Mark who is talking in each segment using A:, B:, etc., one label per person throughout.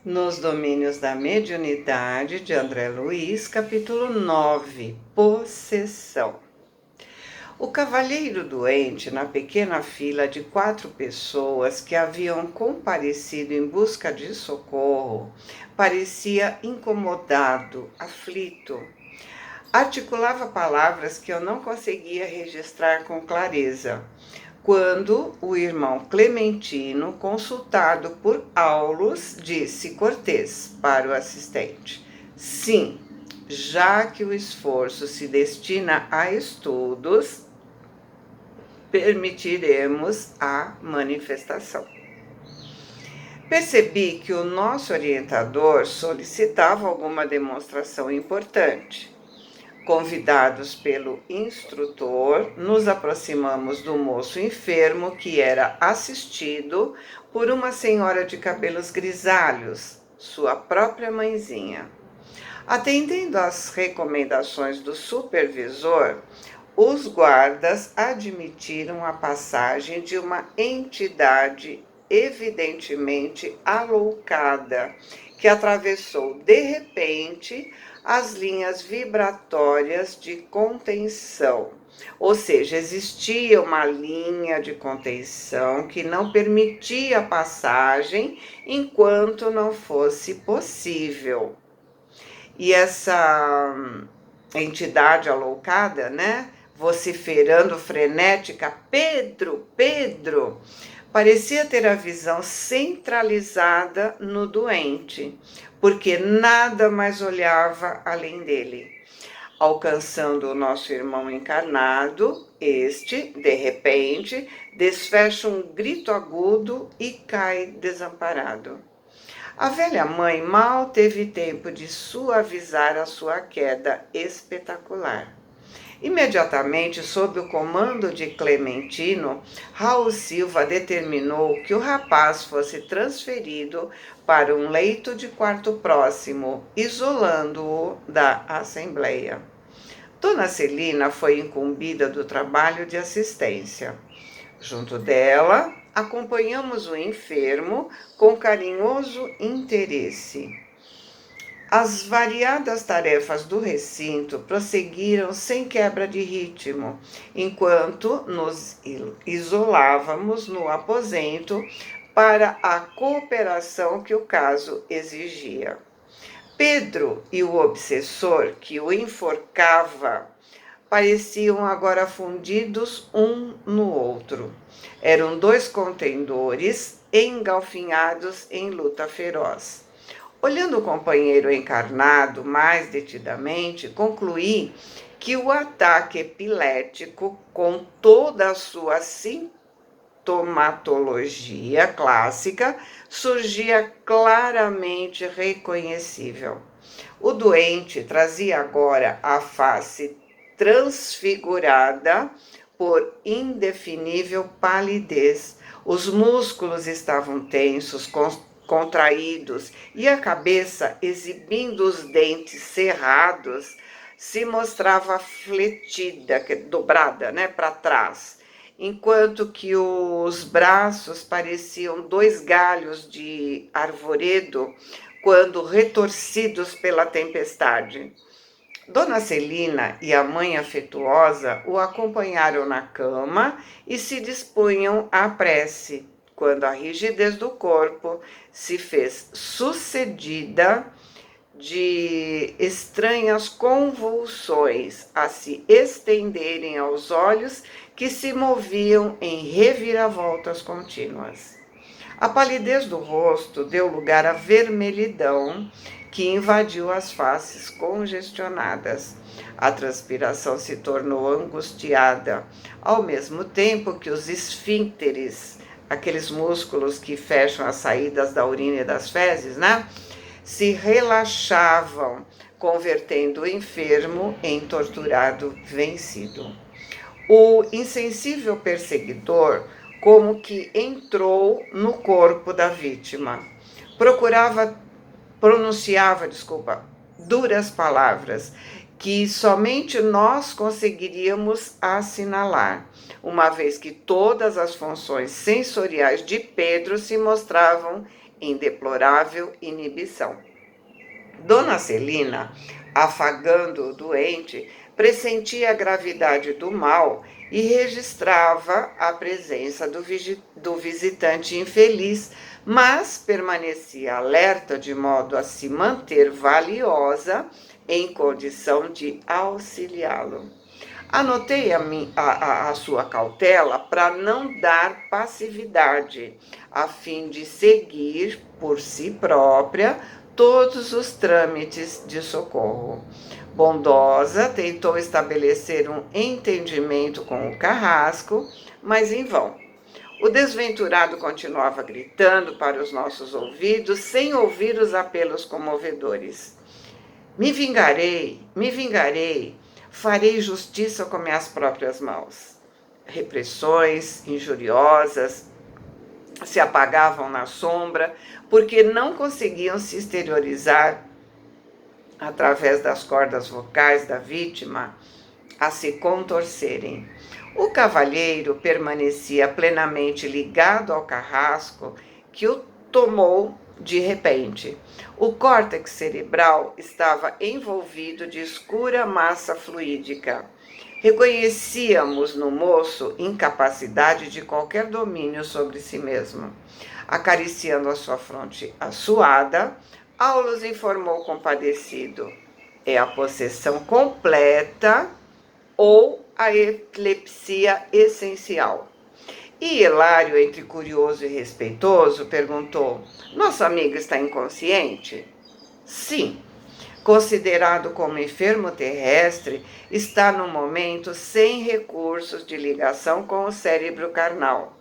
A: Nos Domínios da Mediunidade, de André Luiz, capítulo 9, Possessão. O cavalheiro doente, na pequena fila de 4 pessoas que haviam comparecido em busca de socorro, parecia incomodado, aflito. Articulava palavras que eu não conseguia registrar com clareza. Quando o irmão Clementino, consultado por Aulus, disse cortês para o assistente: sim, já que o esforço se destina a estudos, permitiremos a manifestação. Percebi que o nosso orientador solicitava alguma demonstração importante. Convidados pelo instrutor, nos aproximamos do moço enfermo que era assistido por uma senhora de cabelos grisalhos, sua própria mãezinha. Atendendo às recomendações do supervisor, os guardas admitiram a passagem de uma entidade evidentemente aloucada, que atravessou de repente as linhas vibratórias de contenção. Ou seja, existia uma linha de contenção que não permitia a passagem enquanto não fosse possível. E essa entidade aloucada, né, vociferando frenética, Pedro, Pedro, parecia ter a visão centralizada no doente, porque nada mais olhava além dele. Alcançando o nosso irmão encarnado, este, de repente, desfecha um grito agudo e cai desamparado. A velha mãe mal teve tempo de suavizar a sua queda espetacular. Imediatamente, sob o comando de Clementino, Raul Silva determinou que o rapaz fosse transferido para um leito de quarto próximo, isolando-o da assembleia. Dona Celina foi incumbida do trabalho de assistência. Junto dela, acompanhamos o enfermo com carinhoso interesse. As variadas tarefas do recinto prosseguiram sem quebra de ritmo, enquanto nos isolávamos no aposento para a cooperação que o caso exigia. Pedro e o obsessor que o enforcava pareciam agora fundidos um no outro. Eram 2 contendores engalfinhados em luta feroz. Olhando o companheiro encarnado mais detidamente, concluí que o ataque epilético, com toda a sua sintomatologia clássica, surgia claramente reconhecível. O doente trazia agora a face transfigurada por indefinível palidez. Os músculos estavam tensos, contraídos, e a cabeça, exibindo os dentes cerrados, se mostrava fletida, dobrada, né, para trás, enquanto que os braços pareciam 2 galhos de arvoredo quando retorcidos pela tempestade. Dona Celina e a mãe afetuosa o acompanharam na cama e se dispunham à prece, quando a rigidez do corpo se fez sucedida de estranhas convulsões a se estenderem aos olhos que se moviam em reviravoltas contínuas. A palidez do rosto deu lugar à vermelhidão que invadiu as faces congestionadas. A transpiração se tornou angustiada, ao mesmo tempo que os esfíncteres, aqueles músculos que fecham as saídas da urina e das fezes, né, se relaxavam, convertendo o enfermo em torturado vencido. O insensível perseguidor como que entrou no corpo da vítima. Pronunciava, duras palavras que somente nós conseguiríamos assinalar, uma vez que todas as funções sensoriais de Pedro se mostravam em deplorável inibição. Dona Celina, afagando o doente, pressentia a gravidade do mal e registrava a presença do visitante infeliz, mas permanecia alerta de modo a se manter valiosa em condição de auxiliá-lo. Anotei a sua cautela para não dar passividade, a fim de seguir por si própria todos os trâmites de socorro. Bondosa tentou estabelecer um entendimento com o carrasco, mas em vão. O desventurado continuava gritando para os nossos ouvidos, sem ouvir os apelos comovedores. Me vingarei, farei justiça com minhas próprias mãos. Repressões injuriosas se apagavam na sombra, porque não conseguiam se exteriorizar através das cordas vocais da vítima a se contorcerem. O cavalheiro permanecia plenamente ligado ao carrasco que o tomou de repente. O córtex cerebral estava envolvido de escura massa fluídica. Reconhecíamos no moço incapacidade de qualquer domínio sobre si mesmo. Acariciando a sua fronte assuada, Aulus informou compadecido: é a possessão completa ou a epilepsia essencial. E Hilário, entre curioso e respeitoso, perguntou: nosso amigo está inconsciente? Sim. Considerado como enfermo terrestre, está no momento sem recursos de ligação com o cérebro carnal.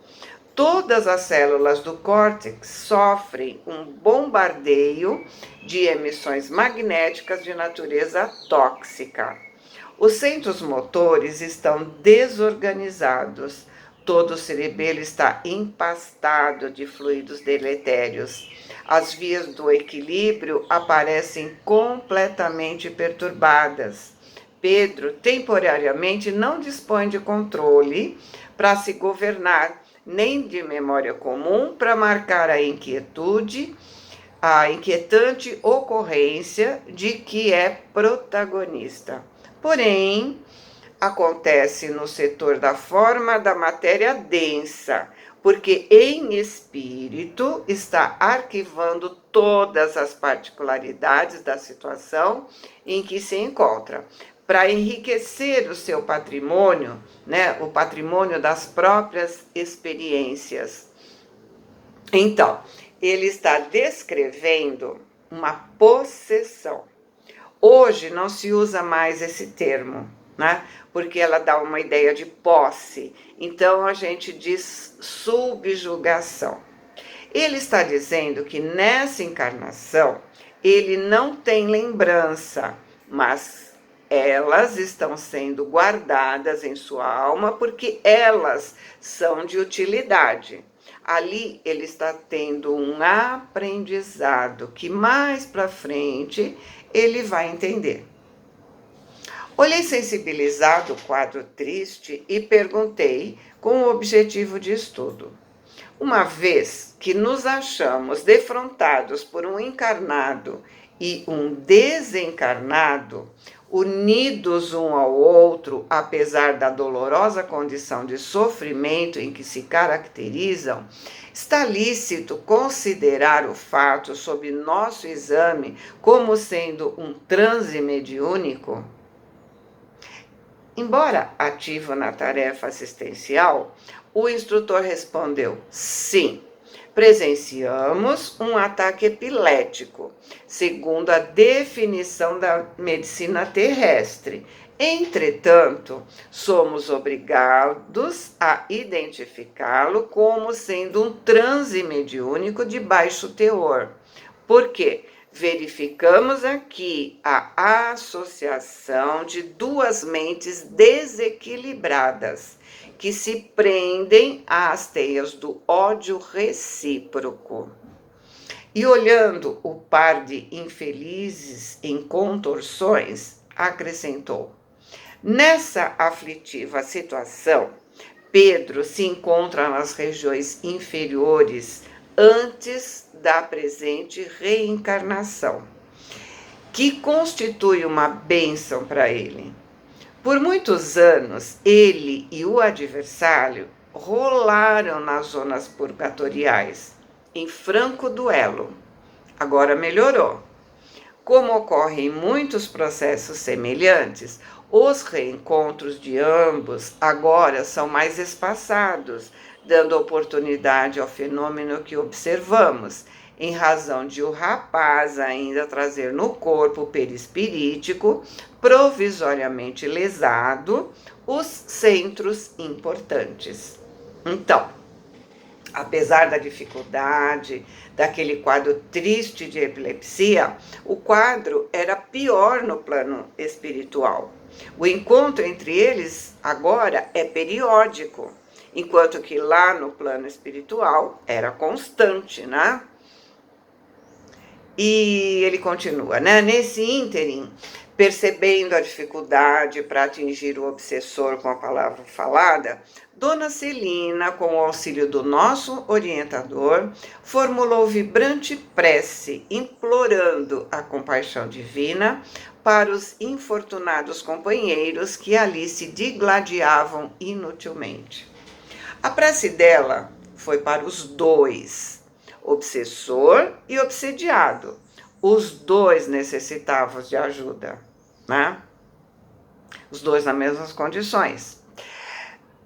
A: Todas as células do córtex sofrem um bombardeio de emissões magnéticas de natureza tóxica. Os centros motores estão desorganizados. Todo o cerebelo está empastado de fluidos deletérios. As vias do equilíbrio aparecem completamente perturbadas. Pedro, temporariamente, não dispõe de controle para se governar, nem de memória comum para marcar a inquietante ocorrência de que é protagonista. Porém, acontece no setor da forma da matéria densa, porque em espírito está arquivando todas as particularidades da situação em que se encontra, para enriquecer o seu patrimônio, né, o patrimônio das próprias experiências. Então, ele está descrevendo uma possessão. Hoje não se usa mais esse termo, né? Porque ela dá uma ideia de posse. Então a gente diz subjugação. Ele está dizendo que nessa encarnação ele não tem lembrança, mas elas estão sendo guardadas em sua alma porque elas são de utilidade. Ali ele está tendo um aprendizado que mais para frente ele vai entender. Olhei sensibilizado o quadro triste e perguntei com o objetivo de estudo. Uma vez que nos achamos defrontados por um encarnado e um desencarnado, unidos um ao outro, apesar da dolorosa condição de sofrimento em que se caracterizam, está lícito considerar o fato sob nosso exame como sendo um transe mediúnico? Embora ativo na tarefa assistencial, o instrutor respondeu: sim, presenciamos um ataque epilético, segundo a definição da medicina terrestre. Entretanto, somos obrigados a identificá-lo como sendo um transe mediúnico de baixo teor. Por quê? Verificamos aqui a associação de duas mentes desequilibradas que se prendem às teias do ódio recíproco. E olhando o par de infelizes em contorções, acrescentou: nessa aflitiva situação, Pedro se encontra nas regiões inferiores antes da presente reencarnação, que constitui uma bênção para ele. Por muitos anos, ele e o adversário rolaram nas zonas purgatoriais, em franco duelo. Agora melhorou. Como ocorre em muitos processos semelhantes, os reencontros de ambos agora são mais espaçados, dando oportunidade ao fenômeno que observamos, em razão de o rapaz ainda trazer no corpo perispirítico, provisoriamente lesado, os centros importantes. Então, apesar da dificuldade, daquele quadro triste de epilepsia, o quadro era pior no plano espiritual. O encontro entre eles agora é periódico, enquanto que lá no plano espiritual era constante, né? E ele continua, né? Nesse ínterim, percebendo a dificuldade para atingir o obsessor com a palavra falada, Dona Celina, com o auxílio do nosso orientador, formulou vibrante prece, implorando a compaixão divina para os infortunados companheiros que ali se digladiavam inutilmente. A prece dela foi para os dois, obsessor e obsediado. Os dois necessitavam de ajuda, né? Os dois nas mesmas condições.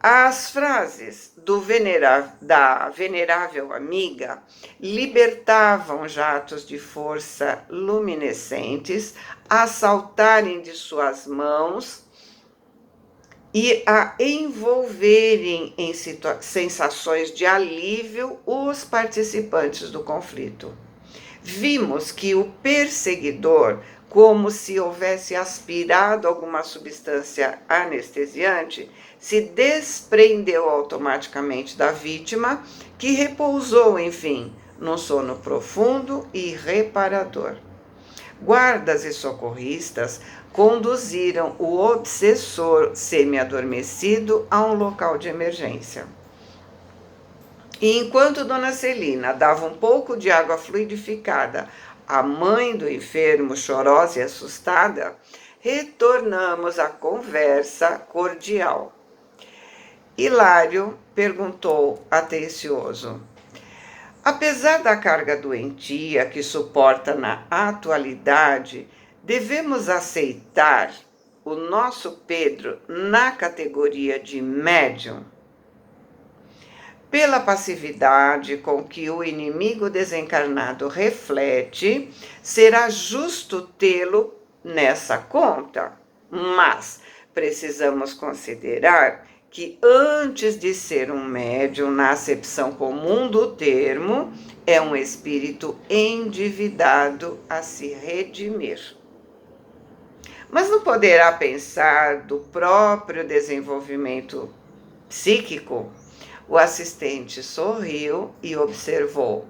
A: As frases da venerável amiga libertavam jatos de força luminescentes a saltarem de suas mãos e a envolverem em sensações de alívio os participantes do conflito. Vimos que o perseguidor, como se houvesse aspirado alguma substância anestesiante, se desprendeu automaticamente da vítima, que repousou, enfim, num sono profundo e reparador. Guardas e socorristas conduziram o obsessor semi-adormecido a um local de emergência. E enquanto Dona Celina dava um pouco de água fluidificada à mãe do enfermo, chorosa e assustada, retornamos à conversa cordial. Hilário perguntou atencioso: apesar da carga doentia que suporta na atualidade, devemos aceitar o nosso Pedro na categoria de médium? Pela passividade com que o inimigo desencarnado reflete, será justo tê-lo nessa conta. Mas precisamos considerar que antes de ser um médium, na acepção comum do termo, é um espírito endividado a se redimir. Mas não poderá pensar do próprio desenvolvimento psíquico? O assistente sorriu e observou.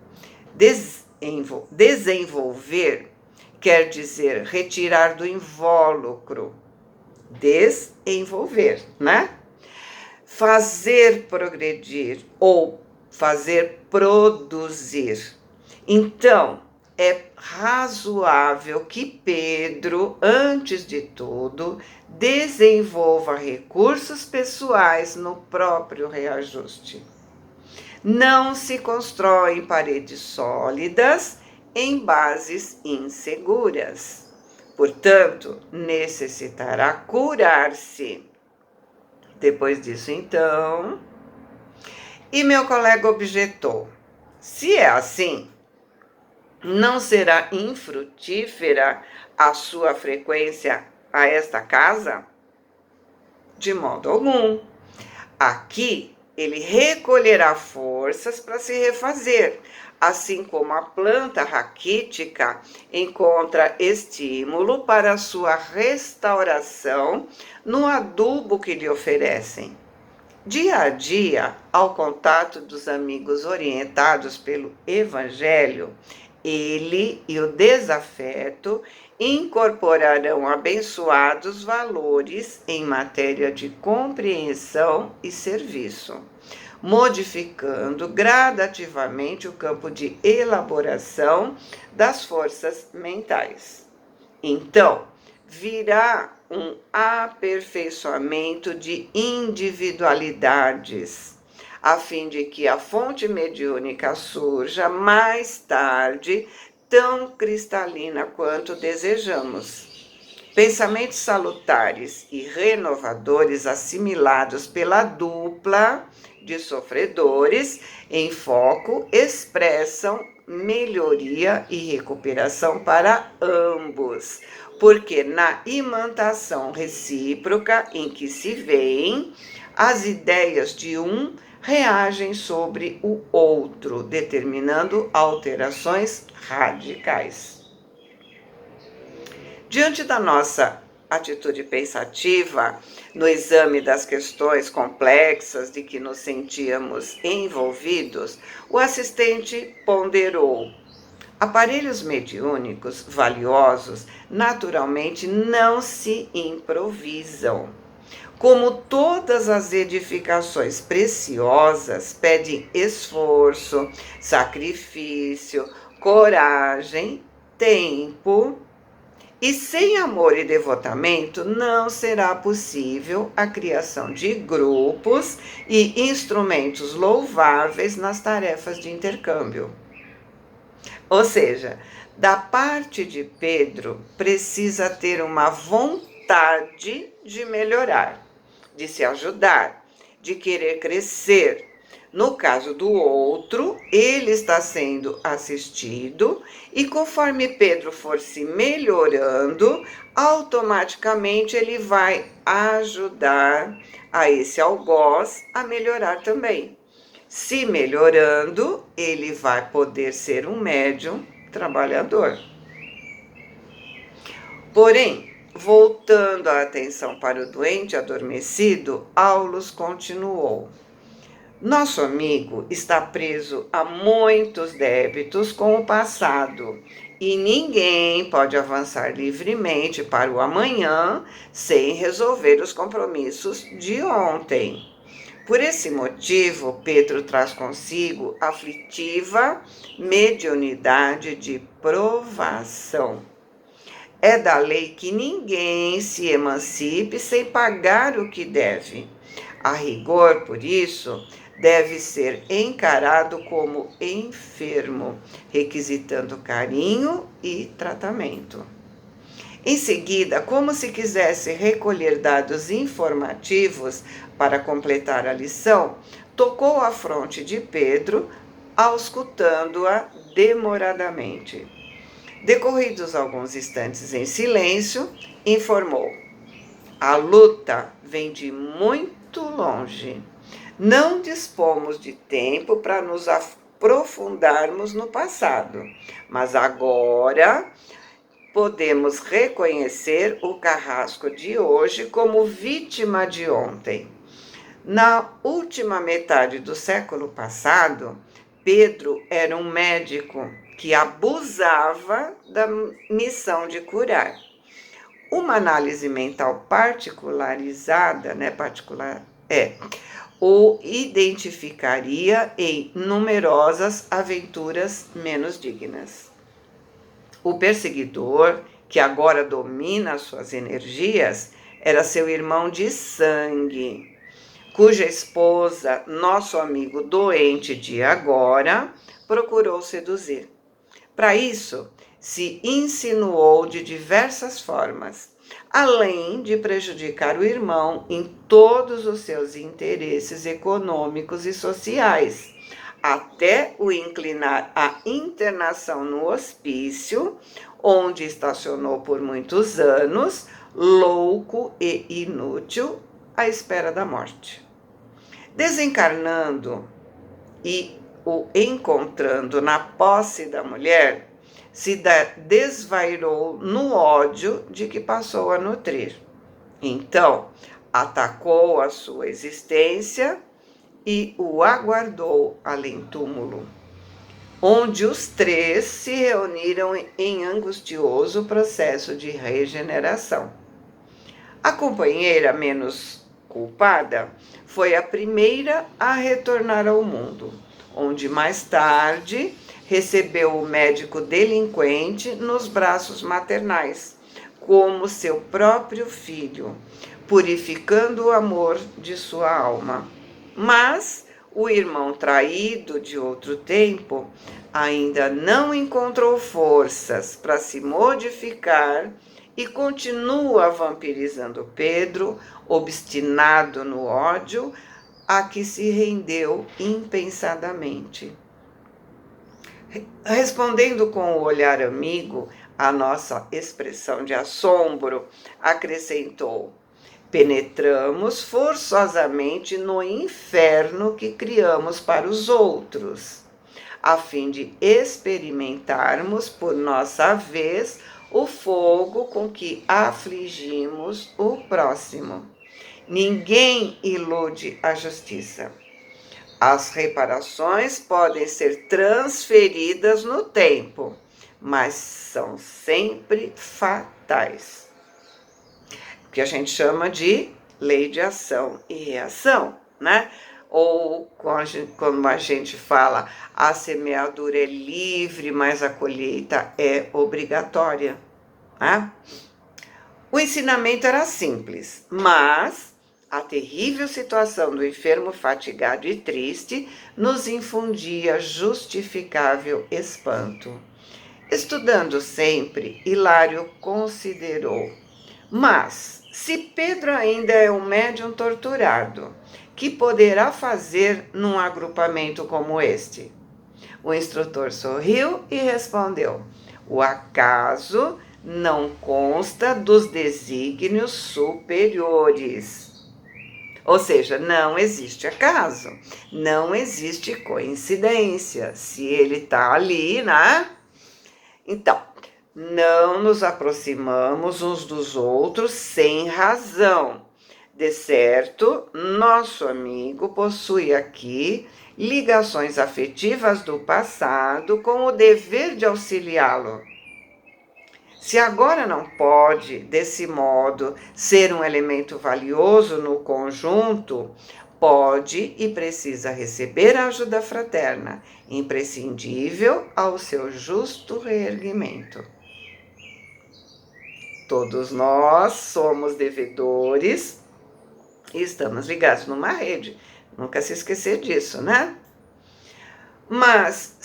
A: Desenvolver quer dizer retirar do invólucro. Desenvolver, né? Fazer progredir ou fazer produzir. Então, é razoável que Pedro, antes de tudo, desenvolva recursos pessoais no próprio reajuste. Não se constroem paredes sólidas em bases inseguras. Portanto, necessitará curar-se. Depois disso, então... E meu colega objetou: se é assim, não será infrutífera a sua frequência a esta casa? De modo algum. Aqui ele recolherá forças para se refazer, assim como a planta raquítica encontra estímulo para a sua restauração no adubo que lhe oferecem. Dia a dia, ao contato dos amigos orientados pelo Evangelho, ele e o desafeto incorporarão abençoados valores em matéria de compreensão e serviço. modificando gradativamente o campo de elaboração das forças mentais. Então, virá um aperfeiçoamento de individualidades, a fim de que a fonte mediúnica surja mais tarde, tão cristalina quanto desejamos. Pensamentos salutares e renovadores assimilados pela dupla de sofredores em foco expressam melhoria e recuperação para ambos, porque na imantação recíproca em que se veem, as ideias de um reagem sobre o outro, determinando alterações radicais. Diante da nossa atitude pensativa, no exame das questões complexas de que nos sentíamos envolvidos, o assistente ponderou: aparelhos mediúnicos valiosos naturalmente não se improvisam. Como todas as edificações preciosas, pedem esforço, sacrifício, coragem, tempo. E sem amor e devotamento não será possível a criação de grupos e instrumentos louváveis nas tarefas de intercâmbio. Ou seja, da parte de Pedro, precisa ter uma vontade de melhorar, de se ajudar, de querer crescer. No caso do outro, ele está sendo assistido e conforme Pedro for se melhorando, automaticamente ele vai ajudar a esse algoz a melhorar também. Se melhorando, ele vai poder ser um médium trabalhador. Porém, voltando a atenção para o doente adormecido, Aulus continuou: nosso amigo está preso a muitos débitos com o passado e ninguém pode avançar livremente para o amanhã sem resolver os compromissos de ontem. Por esse motivo, Pedro traz consigo aflitiva mediunidade de provação. É da lei que ninguém se emancipe sem pagar o que deve. A rigor, por isso, deve ser encarado como enfermo, requisitando carinho e tratamento. Em seguida, como se quisesse recolher dados informativos para completar a lição, tocou a fronte de Pedro, auscultando-a demoradamente. Decorridos alguns instantes em silêncio, informou: a luta vem de muito longe. Não dispomos de tempo para nos aprofundarmos no passado, mas agora podemos reconhecer o carrasco de hoje como vítima de ontem. Na última metade do século passado, Pedro era um médico que abusava da missão de curar. Uma análise mental particularizada, o identificaria em numerosas aventuras menos dignas. O perseguidor, que agora domina suas energias, era seu irmão de sangue, cuja esposa, nosso amigo doente de agora, procurou seduzir. Para isso, se insinuou de diversas formas, além de prejudicar o irmão em todos os seus interesses econômicos e sociais, até o inclinar à internação no hospício, onde estacionou por muitos anos, louco e inútil, à espera da morte. Desencarnando e o encontrando na posse da mulher, se desvairou no ódio de que passou a nutrir. Então, atacou a sua existência e o aguardou além-túmulo, onde os três se reuniram em angustioso processo de regeneração. A companheira, menos culpada, foi a primeira a retornar ao mundo, onde mais tarde recebeu o médico delinquente nos braços maternais, como seu próprio filho, purificando o amor de sua alma. Mas o irmão traído de outro tempo ainda não encontrou forças para se modificar e continua vampirizando Pedro, obstinado no ódio a que se rendeu impensadamente. Respondendo com o olhar amigo à nossa expressão de assombro, acrescentou: penetramos forçosamente no inferno que criamos para os outros, a fim de experimentarmos por nossa vez o fogo com que afligimos o próximo. Ninguém ilude a justiça. As reparações podem ser transferidas no tempo, mas são sempre fatais. O que a gente chama de lei de ação e reação, né? Ou como a gente fala, a semeadura é livre, mas a colheita é obrigatória, né? O ensinamento era simples, mas a terrível situação do enfermo fatigado e triste nos infundia justificável espanto. Estudando sempre, Hilário considerou: mas, se Pedro ainda é um médium torturado, que poderá fazer num agrupamento como este? O instrutor sorriu e respondeu: o acaso não consta dos desígnios superiores. Ou seja, não existe acaso, não existe coincidência. Se ele está ali, né? Então, não nos aproximamos uns dos outros sem razão. De certo, nosso amigo possui aqui ligações afetivas do passado com o dever de auxiliá-lo. Se agora não pode, desse modo, ser um elemento valioso no conjunto, pode e precisa receber a ajuda fraterna, imprescindível ao seu justo reerguimento. Todos nós somos devedores e estamos ligados numa rede. Nunca se esquecer disso, né? Mas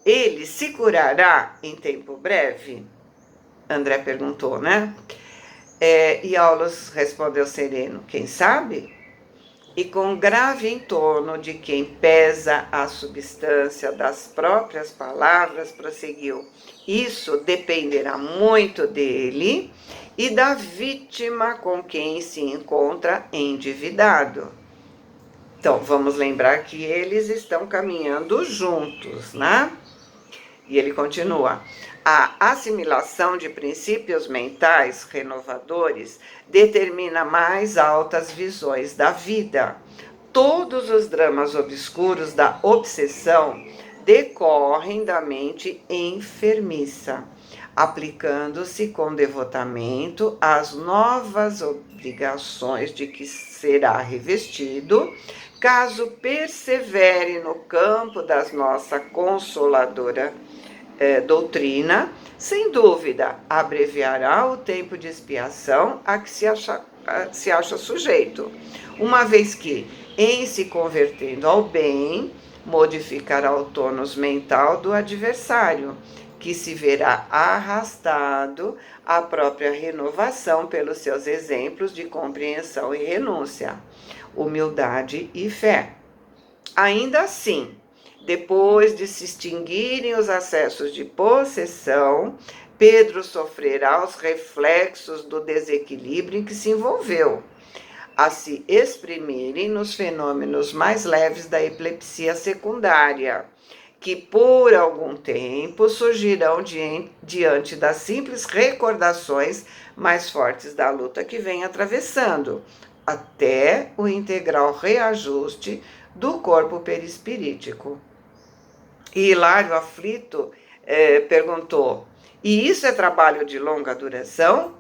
A: ele se curará em tempo breve? André perguntou, né? E Aulos respondeu sereno: quem sabe? E com grave entorno de quem pesa a substância das próprias palavras, prosseguiu: isso dependerá muito dele e da vítima com quem se encontra endividado. Então, vamos lembrar que eles estão caminhando juntos, né? E ele continua: a assimilação de princípios mentais renovadores determina mais altas visões da vida. Todos os dramas obscuros da obsessão decorrem da mente enfermiça, aplicando-se com devotamento às novas obrigações de que será revestido, caso persevere no campo da nossa consoladora doutrina. Sem dúvida, abreviará o tempo de expiação a que se acha sujeito, uma vez que, em se convertendo ao bem, modificará o tônus mental do adversário, que se verá arrastado à própria renovação pelos seus exemplos de compreensão e renúncia, humildade e fé. Ainda assim, depois de se extinguirem os acessos de possessão, Pedro sofrerá os reflexos do desequilíbrio em que se envolveu, a se exprimirem nos fenômenos mais leves da epilepsia secundária, que por algum tempo surgirão diante das simples recordações mais fortes da luta que vem atravessando, até o integral reajuste do corpo perispirítico. E Hilário, aflito, perguntou: e isso é trabalho de longa duração?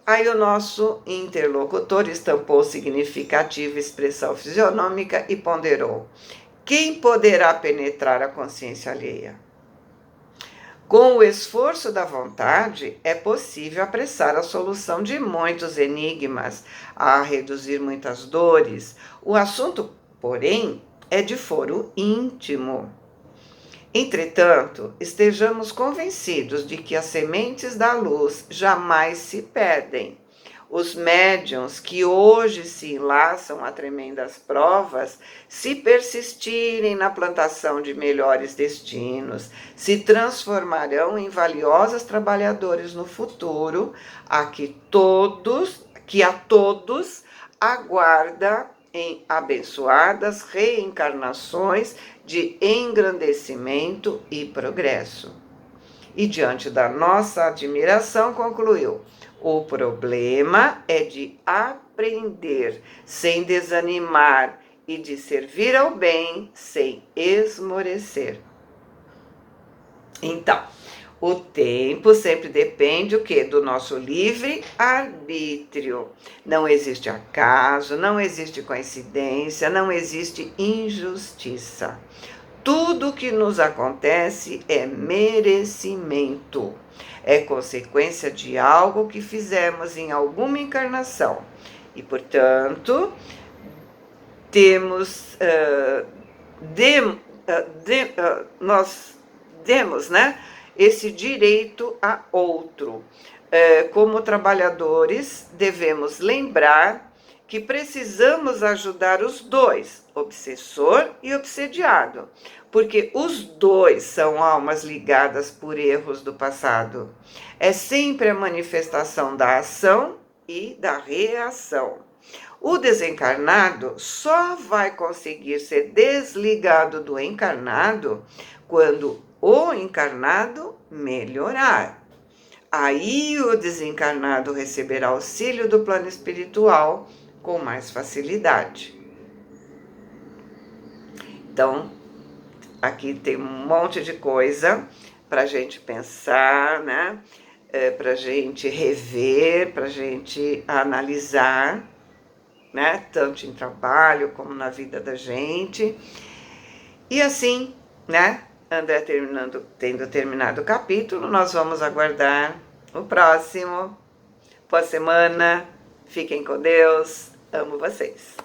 A: Aí o nosso interlocutor estampou significativa expressão fisionômica e ponderou: quem poderá penetrar a consciência alheia? Com o esforço da vontade, é possível apressar a solução de muitos enigmas, a reduzir muitas dores. O assunto, porém, é de foro íntimo. Entretanto, estejamos convencidos de que as sementes da luz jamais se perdem. Os médiuns que hoje se enlaçam a tremendas provas, se persistirem na plantação de melhores destinos, se transformarão em valiosos trabalhadores no futuro, que a todos aguarda em abençoadas reencarnações de engrandecimento e progresso. E diante da nossa admiração, concluiu: o problema é de aprender sem desanimar e de servir ao bem sem esmorecer. Então, o tempo sempre depende o quê? Do nosso livre arbítrio. Não existe acaso, não existe coincidência, não existe injustiça. Tudo que nos acontece é merecimento. É consequência de algo que fizemos em alguma encarnação. E, portanto, nós demos, né, esse direito a outro. Como trabalhadores, devemos lembrar que precisamos ajudar os dois, obsessor e obsediado, porque os dois são almas ligadas por erros do passado. É sempre a manifestação da ação e da reação. O desencarnado só vai conseguir ser desligado do encarnado quando o encarnado melhorar. Aí o desencarnado receberá auxílio do plano espiritual com mais facilidade. Então, aqui tem um monte de coisa para a gente pensar, né? Para a gente rever, para a gente analisar, né? Tanto em trabalho como na vida da gente. E assim, né? André tendo terminado o capítulo, nós vamos aguardar o próximo. Boa semana, fiquem com Deus, amo vocês.